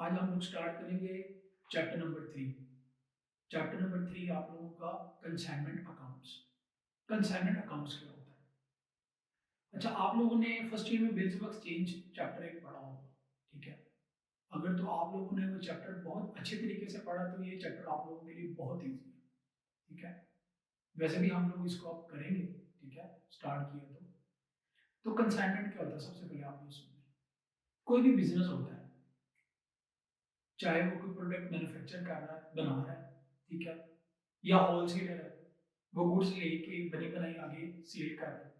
आज हम लोग स्टार्ट करेंगे चैप्टर नंबर 3। चैप्टर नंबर 3 आप लोगों का कंसाइनमेंट अकाउंट्स। कंसाइनमेंट अकाउंट्स क्या होता है? अच्छा, आप लोगों ने फर्स्ट ईयर में बिल्स ऑफ एक्सचेंज चैप्टर 1 पढ़ा होगा, ठीक है? अगर तो आप लोगों ने वो चैप्टर बहुत अच्छे तरीके से पढ़ा तो ये चैप्टर आप लोगों के लिए बहुत ईजी है, ठीक है? वैसे भी हम लोग इसको अब करेंगे, ठीक है? स्टार्ट किया तो कंसाइनमेंट क्या होता है? सबसे पहले आप ये सुनिए। कोई भी बिजनेस होता है, चाहे वो कोई प्रोडक्ट मैन्युफैक्चर कर रहा है, बना रहा है, ठीक है, या होलसेलर है, वो गुड्स लेके बनी बनाई आगे सेल कर रहे हैं।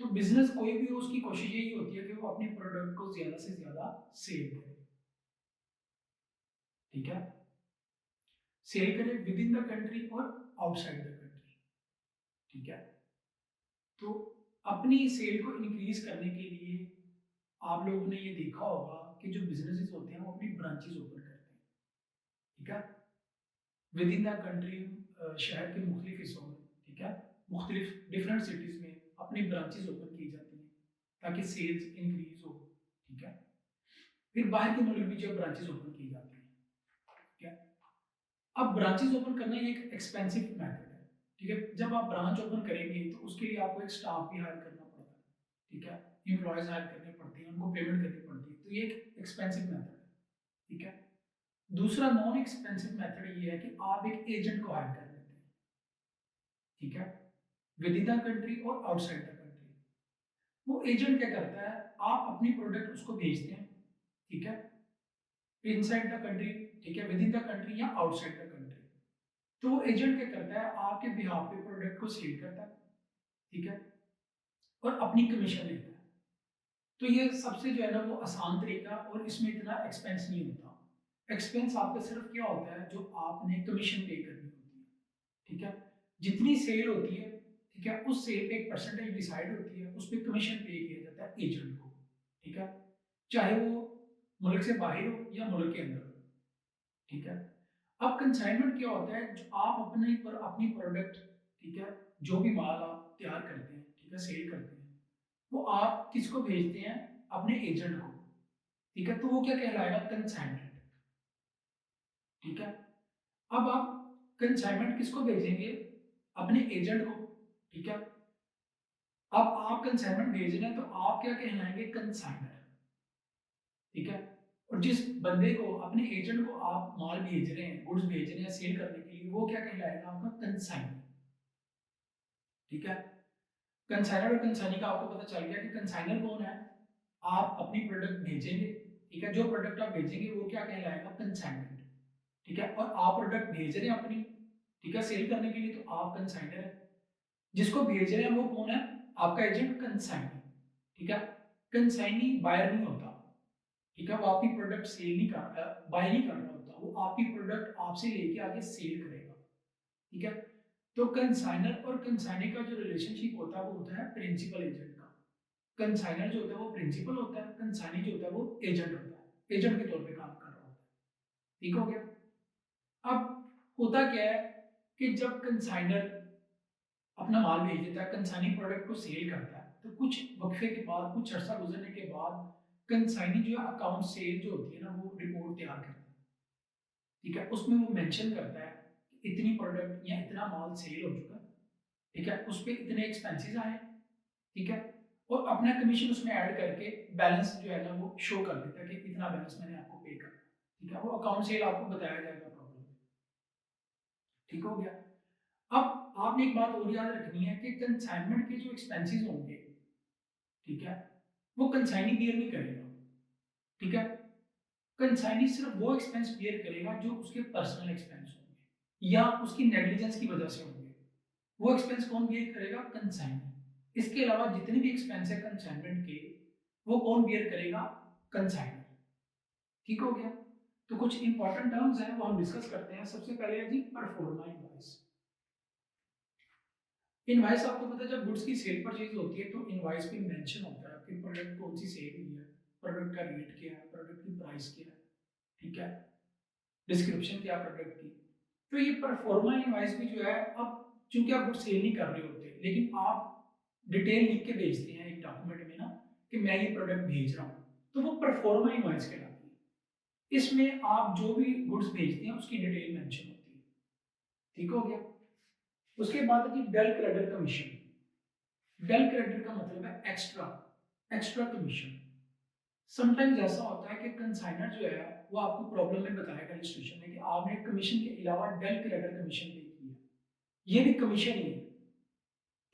तो बिजनेस कोई भी हो, उसकी कोशिश यही होती है कि वो अपनी प्रोडक्ट को ज्यादा से ज्यादा सेल करे, ठीक है? सेल करे विद इन द कंट्री और आउटसाइड द कंट्री, ठीक है? तो अपनी सेल को इंक्रीज करने के लिए आप लोगों ने ये देखा होगा कि जो बिजनेसेस होते हैं वो अपनी ब्रांचेस ओपन करते हैं, ठीक है? विद इन द कंट्री, शहर के मुख्तलिफ हिस्सों में, ठीक है, मुख्तलिफ डिफरेंट सिटीज में अपनी ब्रांचेस ओपन की जाती हैं ताकि सेल्स इंक्रीज हो, ठीक है? फिर बाहर के मुल्क भी जो ब्रांचेस ओपन की जाती हैं, ठीक है? अब ब्रांचेस ओपन करना ये एक एक्सपेंसिव मेथड है, ठीक है? जब आप ब्रांच ओपन करेंगे तो उसके लिए आपको एक स्टाफ भी हायर करना पड़ता है, ठीक है? एम्प्लॉयज हायर करने पड़ते हैं, उनको पेमेंट करनी पड़ती है, तो ये एक एक्सपेंसिव मेथड है, ठीक है? दूसरा नॉन एक्सपेंसिव मेथड ये है कि आप एक एजेंट को हायर कर लेते हैं, ठीक है, विद इन द कंट्री और आउटसाइड द कंट्री। वो एजेंट क्या करता है, आप अपनी प्रोडक्ट उसको भेजते हैं, ठीक है, इनसाइड द कंट्री, ठीक है, विद इन द कंट्री या आउटसाइड द कंट्री। तो वो एजेंट क्या करता है, आपके बिहाफ पे प्रोडक्ट को सेल करता है, ठीक है, और अपनी कमीशन लेता है। तो ये सबसे जो है ना वो आसान तरीका, और इसमें इतना एक्सपेंस नहीं होता। एक्सपेंस आपका सिर्फ क्या होता है, जो आपने कमीशन पे करनी होती है, ठीक है? जितनी सेल होती है, ठीक है, उस सेल पे एक परसेंटेज डिसाइड होती है, उस पर कमीशन पे किया जाता है एजेंट को, ठीक है, चाहे वो मुल्क से बाहर हो या मुल्क के अंदर हो, ठीक है? अब कंसाइनमेंट क्या होता है, जो आप अपनी प्रोडक्ट, ठीक है, जो भी माल आप तैयार करते हैं, ठीक है, सेल करते हैं, वो आप किसको भेजते हैं? अपने एजेंट को, ठीक है? तो वो क्या कहलाएगा? कंसाइनमेंट, ठीक है? अब आप कंसाइनमेंट किसको भेजेंगे? अपने एजेंट को, ठीक है? अब आप कंसाइनमेंट भेज रहे हैं तो आप क्या कहलाएंगे? कंसाइनर, ठीक है? और जिस बंदे को, अपने एजेंट को आप माल भेज रहे हैं, गुड्स भेज रहे हैं सेल करने के लिए, वो क्या कहलाएगा? आपका कंसाइनर, ठीक है? कंसाइनर और कंसाइनी का आपको पता चल गया कि कंसाइनर कौन है। आप अपनी प्रोडक्ट भेजेंगे, ठीक है, जो प्रोडक्ट आप भेजेंगे वो क्या कहलाएगा? कंसाइनमेंट, ठीक है? और आप प्रोडक्ट भेज रहे हैं अपनी, ठीक है, सेल करने के लिए, तो आप कंसाइनर है। जिसको भेज रहे हैं वो कौन है? आपका एजेंट कंसाइनी, ठीक है? कंसाइनी बायर नहीं होता, ठीक है, वो आपकी प्रोडक्ट सेल नहीं कर रहा, बाय नहीं कर रहा होता, वो आपकी प्रोडक्ट आपसे लेके आगे सेल करेगा, ठीक है? तो कंसाइनर और कंसाइनी का जो रिलेशनशिप होता है वो होता है प्रिंसिपल एजेंट का। कंसाइनर जो होता है वो प्रिंसिपल होता है, कंसाइनी जो होता है वो एजेंट होता है, एजेंट के तौर पे काम कर रहा होता है, ठीक हो गया? अब होता क्या है कि जब कंसाइनर अपना माल भेज देता है, कंसाइनी प्रोडक्ट को सेल करता है, तो कुछ वक्फे के बाद, कुछ अर्सा गुजरने के बाद, कंसाइनी जो है अकाउंट सेल जो होती है ना, वो रिपोर्ट तैयार करता है, ठीक है? उसमें वो मेंशन करता है कि इतनी प्रोडक्ट या इतना माल सेल हो चुका, ठीक है, उस पर इतने एक्सपेंसेस आए, ठीक है, और अपना कमीशन उसमें ऐड करके बैलेंस जो है ना वो शो कर देता है कि इतना बैलेंस मैंने आपको पे करना, ठीक है? वो अकाउंट सेल आपको बताया जाएगा प्रॉब्लम, ठीक हो गया? अब आपने एक बात और याद रखनी है कि कंसाइनमेंट के जो एक्सपेंसेस होंगे, ठीक है, वो कंसाइनी बियर नहीं करेगा, ठीक है? कंसाइनी सिर्फ वो एक्सपेंस बियर करेगा जो उसके पर्सनल एक्सपेंस होंगे या उसकी नेग्लिजेंस की वजह से होंगे। वो एक्सपेंस कौन बियर करेगा? कंसाइनी। इसके अलावा जितने भी एक्सपेंस है कंसाइनमेंट के, वो कौन बियर करेगा? कंसाइनर, ठीक हो गया? तो कुछ इंपॉर्टेंट टर्म्स हैं वो हम डिस्कस करते हैं। सबसे पहले है जी परफॉर्मा इनवॉइस। इनवॉइस आपको पता है, जब गुड्स की सेल परचेज होती है तो इनवॉइस पे मेंशन होता है कि प्रोडक्ट कौन सी सेल हुई है, प्रोडक्ट का रेट क्या है, प्रोडक्ट की प्राइस क्या है, ठीक है, डिस्क्रिप्शन क्या प्रोडक्ट की। तो ये परफॉर्मा इनवॉइस भी जो है, अब चूंकि आप गुड सेल नहीं कर रहे होते, लेकिन आप डिटेल लिख के भेजते हैं एक डॉक्यूमेंट में ना कि मैं ये प्रोडक्ट भेज रहा हूँ, तो वो परफॉर्मा इनवॉइस कहलाती है, इसमें आप जो भी गुड्स भेजते हैं उसकी डिटेल मेंशन होती है। ठीक हो गया। उसके बाद है कि डल क्रेडिट कमीशन। डल क्रेडिट का मतलब है एक्स्ट्रा, एक्स्ट्रा कमीशन। समटाइम्स ऐसा होता है कि कंसाइनर जो है वो आपको प्रॉब्लम में बताएगा इलस्ट्रेशन में कि आपने कमीशन के अलावा डल क्रेडिट कमीशन पे की है, ये भी कमीशन ही है,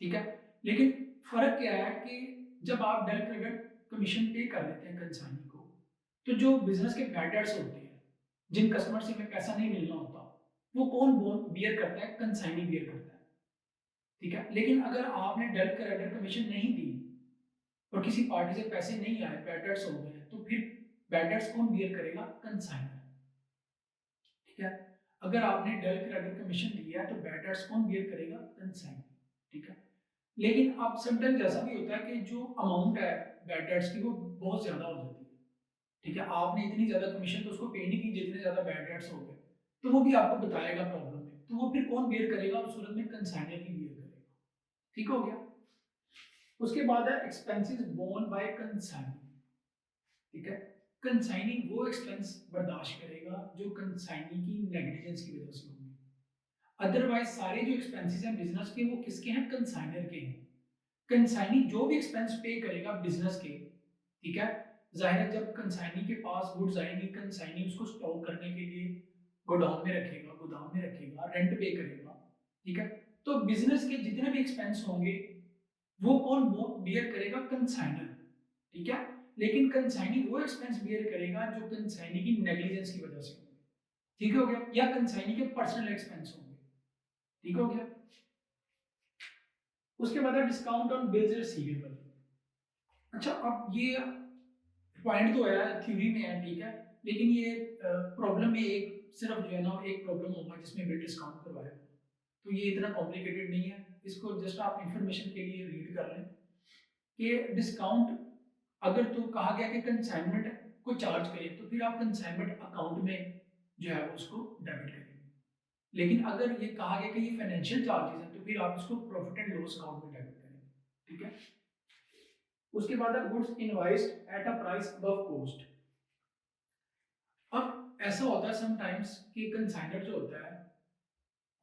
ठीक है। लेकिन फर्क क्या है कि जब आप डल क्रेडिट कमीशन पे कर लेते हैं कंसाइनी को, तो जो बिजनेस के बैड डेट्स होते हैं, जिन कस्टमर से हमें पैसा नहीं मिलना होता, वो कौन बियर करता है? कंसाइनी बियर करता है, ठीक है। लेकिन अगर आपने डल क्रेडिट कमीशन नहीं दी और किसी पार्टी से पैसे नहीं आए, बैड डेट्स हो गए, तो फिर बैड डेट्स कौन बियर करेगा? कंसाइनर, ठीक है। अगर आपने डल क्रेडिट कमीशन दिया है तो बैड डेट्स कौन बियर करेगा? कंसाइनर, ठीक है। लेकिन अब समटाइम्स ऐसा भी होता है कि जो अमाउंट है बैड डेट्स की वो बहुत ज्यादा हो जाती है, ठीक है। आपने इतनी ज्यादा कमीशन तो उसको पे नहीं की जितने ज्यादा बैड डेट्स हो गए, तो वो भी आपको बताएगा प्रॉब्लम में, तो वो फिर कौन बियर करेगा? उस सूरत में कंसाइनर ही बियर करेगा, ठीक हो गया। उसके बाद है एक्सपेंसेस बोर्न बाय कंसाइनर, ठीक है। कंसाइनी वो एक्सपेंस बर्दाश्त करेगा जो कंसाइनी की नेग्लिजेंस की वजह से होंगे। अदरवाइज सारे जो एक्सपेंसेस हैं बिजनेस के वो किसके हैं? कंसाइनर के हैं। कंसाइनी जो भी एक्सपेंस पे करेगा बिजनेस के, ठीक है। जाहिर है जब कंसाइनी के पास गुड्स आएंगी, कंसाइनी उसको स्टॉक करने के लिए गोडाउन में रखेगा, गोदाम में रखेगा, रेंट पे करेगा, ठीक है। तो बिजनेस के जितने भी एक्सपेंस होंगे वो कौन बियर करेगा? कंसाइनर, ठीक है। लेकिन कंसाइनी वो एक्सपेंस बियर करेगा जो कंसाइनी की नेग्लिजेंस की वजह से होंगे, ठीक हो गया, या कंसाइनी के पर्सनल एक्सपेंस होंगे, ठीक हो गया। उसके बाद है डिस्काउंट ऑन बिल्स रिसीवेबल। अच्छा, अब ये पॉइंट तो है, थ्योरी में है, ठीक है। लेकिन ये प्रॉब्लम में एक सिर्फ जो है ना एक प्रॉब्लम होगा जिसमें बिल डिस्काउंट करवाएगा, तो ये इतना कॉम्प्लिकेटेड नहीं है, इसको जस्ट आप इंफॉर्मेशन के लिए रीड कर लें कि डिस्काउंट अगर तो कहा गया कि कंसाइनमेंट को चार्ज करें तो फिर आप कंसाइनमेंट अकाउंट में जो है वो उसको डेबिट करेंगे। लेकिन अगर ये कहा गया कि ये फाइनेंशियल चार्जेस हैं तो फिर आप इसको प्रॉफिट एंड लॉस अकाउंट में डेबिट करेंगे, ठीक है। उसके बाद है goods invoiced at a price above cost. अब ऐसा होता है समटाइम्स कि कंसाइनर जो होता है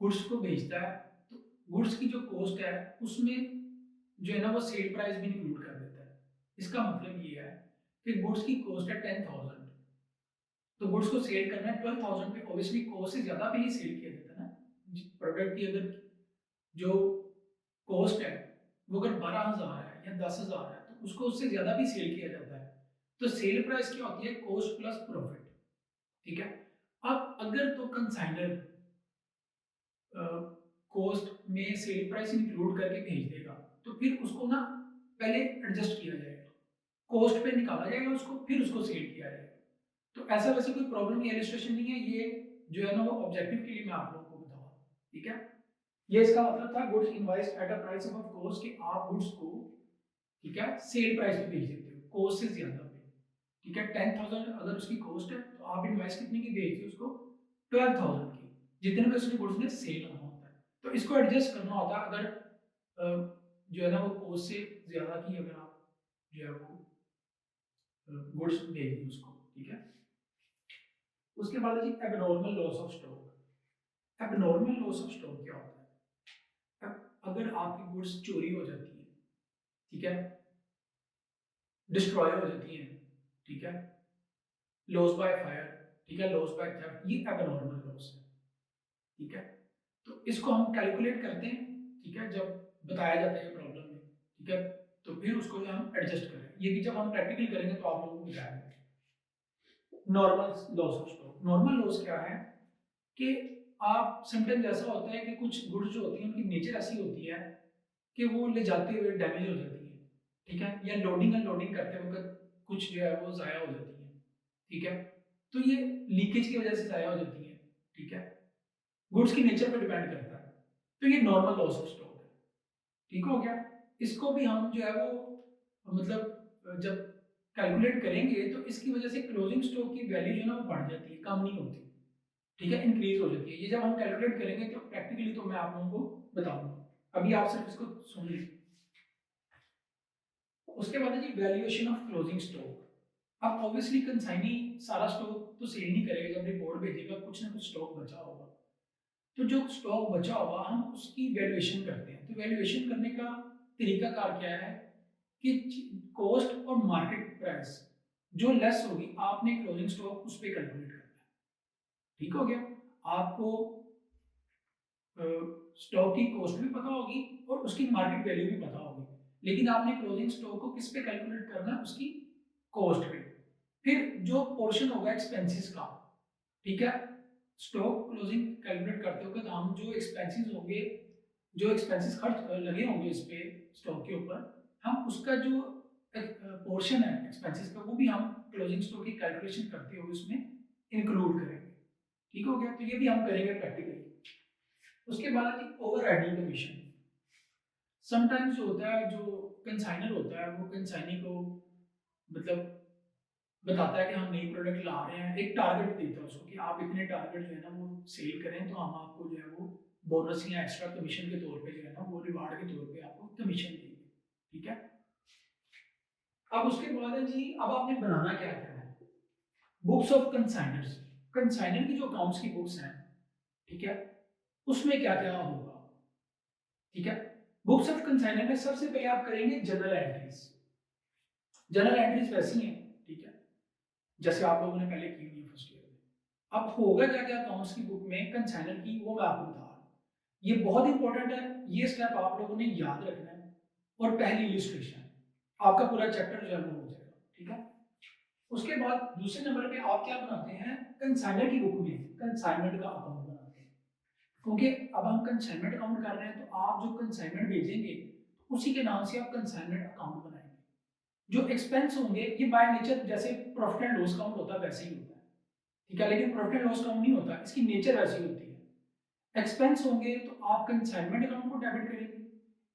गुड्स को बेचता है, तो गुड्स की जो कॉस्ट है उसमें जो है ना वो सेल प्राइस भी इंक्लूड कर देता है। इसका मतलब ये है कि गुड्स की कॉस्ट है 10,000, तो गुड्स को सेल करना है 12,000 पे, ऑब्वियसली कॉस्ट से ज्यादा पे ही सेल किया जाता है ना। प्रोडक्ट की अगर जो कॉस्ट है वो अगर 12,000 है या 10,000 है तो उसको उससे ज्यादा भी सेल किया जाता है। तो सेल प्राइस क्या होती है? कॉस्ट प्लस प्रॉफिट, ठीक है। अब अगर तो कंसाइनर कॉस्ट में सेल प्राइस इंक्लूड करके भेज देगा तो फिर उसको ना पहले एडजस्ट किया जाएगा, कॉस्ट पे निकाला जाएगा उसको, फिर उसको सेल किया जाएगा। तो ऐसा वैसे कोई प्रॉब्लम या इलस्ट्रेशन नहीं है, ये जो है ना वो ऑब्जेक्टिव के लिए मैं आप लोगों को बताऊंगा, ठीक है। ये इसका मतलब था goods invoiced at a price of cost, कि आप गुड्स को, ठीक है, सेल प्राइस पे भेज देते हो कॉस्ट से ज्यादा पे, ठीक है। 10,000 अगर उसकी कॉस्ट है तो आप इनवाइस कितने की भेजते हो उसको? 12,000 की, जितने में उसने गुड्स ने सेल होना होता है। तो इसको एडजस्ट करना होता है अगर जो है ना वो कॉस्ट से ज्यादा की अगर आप जो है वो गुड्स भेज दी उसको, ठीक है। उसके बाद है जी abnormal loss of stock. Abnormal loss of stock क्या होता है? अगर आपकी गुड्स चोरी हो जाती है, ठीक है, डिस्ट्रॉय हो जाती है, ठीक है, लॉस बाय फायर, ठीक है, लॉस बाय थेफ्ट, ये एबनॉर्मल लॉस है, ठीक है। तो इसको हम कैलकुलेट करते हैं, ठीक है, जब बताया जाता है प्रॉब्लम में, ठीक है। तो फिर उसको जो हम एडजस्ट करें, ये भी जब हम प्रैक्टिकल करेंगे तो आप लोगों को बताएंगे। Normal loss of stock, normal loss क्या है कि आप समटाइम्स ऐसा होता है कि कुछ गुड्स जो होती हैं उनकी नेचर ऐसी होती है कि वो ले जाते हुए डैमेज हो जाती है, ठीक है, या लोडिंग अनलोडिंग करते वक्त कुछ जो है वो ज़ाया हो जाती है, ठीक है। तो ये लीकेज की वजह से ज़ाया हो जाती है, ठीक है, गुड्स की नेचर पर डिपेंड करता है। तो ये नॉर्मल लॉस ऑफ स्टॉक है, ठीक हो गया। इसको भी हम जो है वो मतलब जब कैलकुलेट करेंगे तो इसकी वजह से क्लोजिंग स्टॉक की वैल्यू जो है ना वो बढ़ जाती है, कम नहीं होती, ठीक है, इंक्रीज हो जाती है। ये जब हम कैलकुलेट करेंगे तो प्रैक्टिकली तो मैं आप लोगों को बताऊंगा, अभी आप सिर्फ इसको सुन लीजिए। उसके बाद है जी वैल्यूएशन ऑफ क्लोजिंग स्टॉक। अब ऑब्वियसली कंसाइनी सारा स्टॉक तो सेल नहीं करेगा, जब रिपोर्ट भेजेगा कुछ ना कुछ स्टॉक बचा होगा, तो जो स्टॉक बचा होगा हम उसकी वैल्यूएशन करते हैं। तो वैल्यूएशन करने का तरीकाकार क्या है कि कॉस्ट और मार्केट प्राइस जो लेस होगी आपने क्लोजिंग स्टॉक उस पर कैलकुलेट करना है। ठीक हो गया, आपको स्टॉक की कॉस्ट भी पता होगी और उसकी मार्केट वैल्यू भी पता होगी, लेकिन आपने क्लोजिंग स्टॉक को किस पे कैलकुलेट करना है, उसकी कॉस्ट पे। फिर जो पोर्शन होगा एक्सपेंसेस का, ठीक है, स्टॉक क्लोजिंग कैलकुलेट करते होगे तो हम जो एक्सपेंसेस होंगे, जो एक्सपेंसेस खर्च लगे होंगे इस पे स्टॉक के ऊपर, हम उसका जो पोर्शन है एक्सपेंसेस का वो भी हम क्लोजिंग स्टॉक की कैलकुलेशन करते हुए उसमें इंक्लूड करेंगे। ठीक हो गया, तो ये भी हम करेंगे प्रैक्टिकली। उसके बाद आती ओवर राइडिंग कमीशन। समटाइम्स जो होता है, जो कंसाइनर होता है वो कंसाइनी को मतलब बताता है कि हम नई प्रोडक्ट ला रहे हैं, एक टारगेट देता है उसको कि आप इतने टारगेट जो है ना वो सेल करें तो हम आपको जो है वो बोनस या एक्स्ट्रा कमीशन के तौर पे जो है ना वो रिवार्ड के तौर पे आपको कमीशन देंगे। ठीक है, अब उसके बाद है जी, अब आपने बनाना क्या क्या है, बुक्स ऑफ कंसाइनर्स। कंसाइनर की जो अकाउंट्स की बुक्स हैं, ठीक है, उसमें क्या क्या होगा। ठीक है, बुक्स ऑफ कंसाइनर में सबसे पहले आप करेंगे जनरल एंट्रीज। जनरल एंट्रीज वैसी हैं, ठीक है, जैसे आप लोगों ने पहले की हुई है फर्स्ट ईयर में। अब होगा क्या क्या अकाउंट्स की बुक में कंसाइनर की, वो मैं आपको बता रहा हूँ। ये बहुत इंपॉर्टेंट है, ये स्टेप आप लोगों ने याद रखना है। और पहली इलिस्ट्रेशन, आपका पूरा चैप्टर जो है वो हो जाएगा। ठीक है, उसके बाद दूसरे नंबर पे आप क्या बनाते हैं, कंसाइनर की बुक में कंसाइनमेंट का अकाउंट बनाते हैं। क्योंकि अब हम कंसाइनमेंट अकाउंट कर रहे हैं तो आप जो कंसाइनमेंट भेजेंगे उसी के नाम से आप कंसाइनमेंट अकाउंट बनाएंगे। जो एक्सपेंस होंगे ये बाय नेचर जैसे प्रॉफिट एंड लॉस अकाउंट होता है वैसे ही होता है। ठीक है, लेकिन प्रॉफिट एंड लॉस अकाउंट नहीं होता, इसकी नेचर वैसी होती है। एक्सपेंस होंगे तो आप कंसाइनमेंट अकाउंट को डेबिट करेंगे,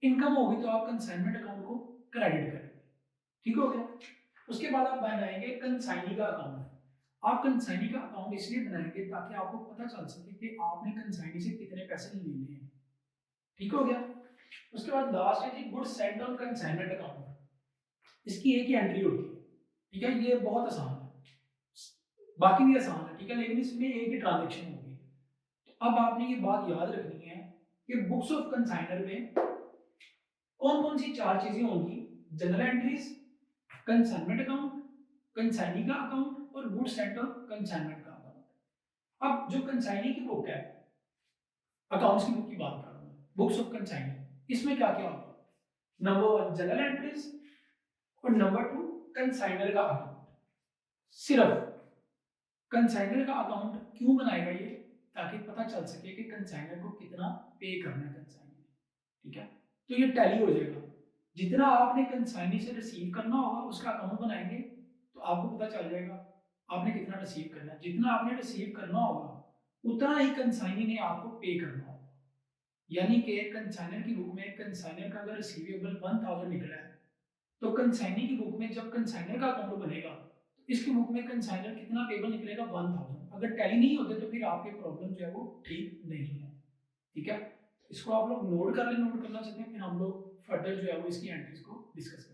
इनकम होगी तो आप कंसाइनमेंट अकाउंट को क्रेडिट करेंगे। ठीक हो गया, उसके बाद आप बनाएंगे कंसाइनी का अकाउंट। आप कंसाइनी का अकाउंट इसलिए बनाएंगे ताकि आपको पता चल सके कि आपने कंसाइनी से कितने पैसे लेने हैं। ठीक हो गया, उसके बाद लास्ट है जी good sent on consignment account. इसकी एक ही एंट्री होती है। ठीक है, ये बहुत आसान है, बाकी भी आसान है, ठीक है, लेकिन इसमें एक ही ट्रांजेक्शन होगी। तो अब आपने ये बात याद रखनी है कि बुक्स ऑफ कंसाइनर में कौन कौन सी चार चीजें होंगी, general entries, consignment account, consignee का अकाउंट और गुड सेंट ऑन कंसाइनमेंट का अकाउंट। अब जो कंसाइनी की बुक है, अकाउंट्स की बुक की बात कर रहा हूं, बुक्स ऑफ कंसाइनी, इसमें क्या क्या होगा, नंबर 1 जनरल एंट्रीज और नंबर 2 कंसाइनर का अकाउंट। सिर्फ कंसाइनर का अकाउंट क्यों बनाएगा ये, ताकि पता चल सके कि कंसाइनर को कितना पे करना है कंसाइनर। ठीक है, तो ये टैली हो जाएगा, जितना आपने कंसाइनी से रिसीव करना होगा उसका अकाउंट बनाएंगे तो आपको पता चल जाएगा आपने कितना रिसीव करना है। जितना आपने रिसीव करना होगा उतना ही कंसाइनी ने आपको पे करना होगा। यानी कि कंसाइनर की बुक में कंसाइनर का अगर रिसीवेबल 1000 निकला है तो कंसाइनी की बुक में जब कंसाइनर का अकाउंट बनेगा तो इसकी बुक में कंसाइनर कितना पेबल निकलेगा 1000। अगर टैली नहीं होते तो फिर आपके प्रॉब्लम जो है वो ठीक नहीं है। ठीक है, इसको आप लोग नोट कर लें, नोट करना चाहते हैं फिर हम लोग फर्दर जो है वो इसकी एंट्रीज को डिस्कस करेंगे।